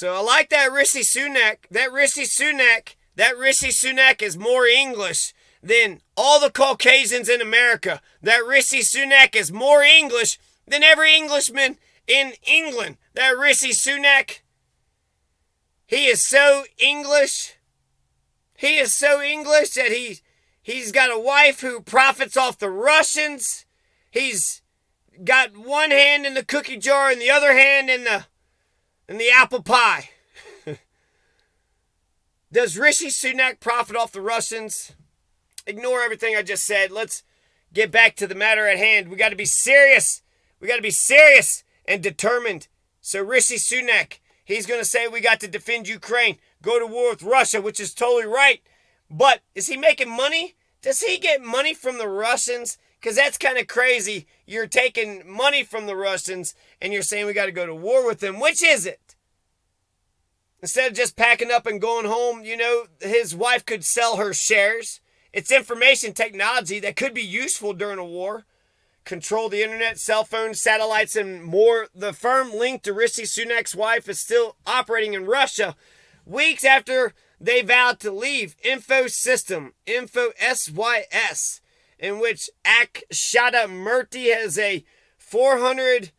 So I like that Rishi Sunak. That Rishi Sunak is more English than all the Caucasians in America. That Rishi Sunak is more English than every Englishman in England. That Rishi Sunak, he is so English. He is so English that he's got a wife who profits off the Russians. He's got one hand in the cookie jar and the other hand in the apple pie. Does Rishi Sunak profit off the Russians? Ignore everything I just said. Let's get back to the matter at hand. We got to be serious. We got to be serious and determined. So Rishi Sunak, he's going to say we got to defend Ukraine, go to war with Russia, which is totally right. But is he making money? Does he get money from the Russians? Because that's kind of crazy. You're taking money from the Russians and you're saying we got to go to war with them. Which is it? Instead of just packing up and going home, his wife could sell her shares. It's information technology that could be useful during a war. Control the internet, cell phones, satellites, and more. The firm linked to Rishi Sunak's wife is still operating in Russia weeks after they vowed to leave. Infosys, in which Akshata Murthy has a 400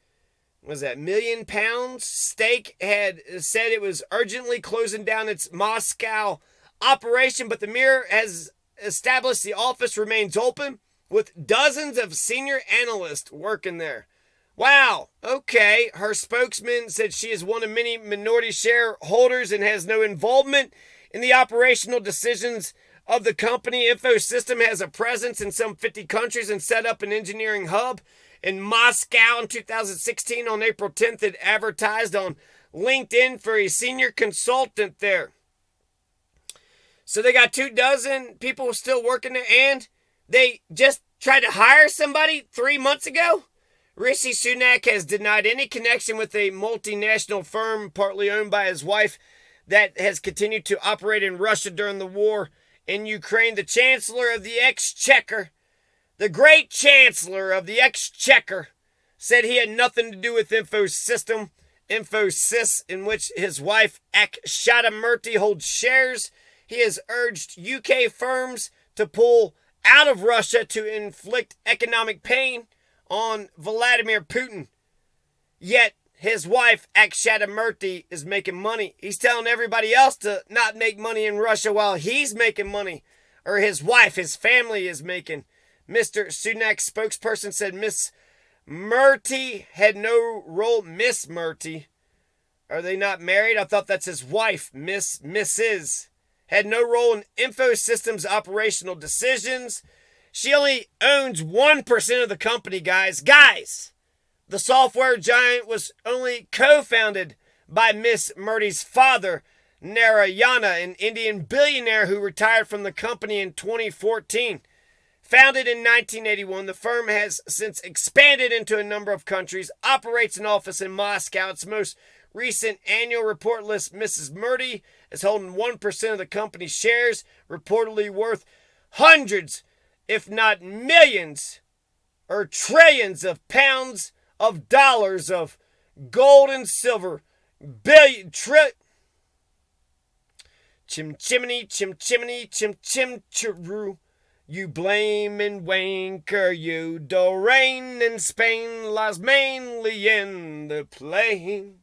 million pounds stake, had said it was urgently closing down its Moscow operation, but the Mirror has established the office remains open with dozens of senior analysts working there. Wow, okay. Her spokesman said she is one of many minority shareholders and has no involvement in the operational decisions of the company. Infosys has a presence in some 50 countries and set up an engineering hub in Moscow in 2016. On April 10th, it advertised on LinkedIn for a senior consultant there. So they got 24 people still working there, and they just tried to hire somebody 3 months ago. Rishi Sunak has denied any connection with a multinational firm partly owned by his wife that has continued to operate in Russia during the war in Ukraine. The Chancellor of the Exchequer, the great Chancellor of the Exchequer, said he had nothing to do with Infosys, in which his wife Akshata Murthy holds shares. He has urged UK firms to pull out of Russia to inflict economic pain on Vladimir Putin. Yet his wife Akshata Murthy is making money. He's telling everybody else to not make money in Russia while he's making money. Or his wife, his family is making. Mr. Sunak's spokesperson said Miss Murthy had no role. Miss Murthy? Are they not married? I thought that's his wife, Mrs. Had no role in Infosys' operational decisions. She only owns 1% of the company, guys. The software giant was only co-founded by Miss Murthy's father, Narayana, an Indian billionaire who retired from the company in 2014. Founded in 1981, the firm has since expanded into a number of countries, operates an office in Moscow. Its most recent annual report lists Mrs. Murthy as holding 1% of the company's shares, reportedly worth hundreds, if not millions, or trillions of pounds of dollars of gold and silver. Chim chimney, chim chimney, chim chim chiroo. You blaming wanker, you do rain in Spain lies mainly in the plain.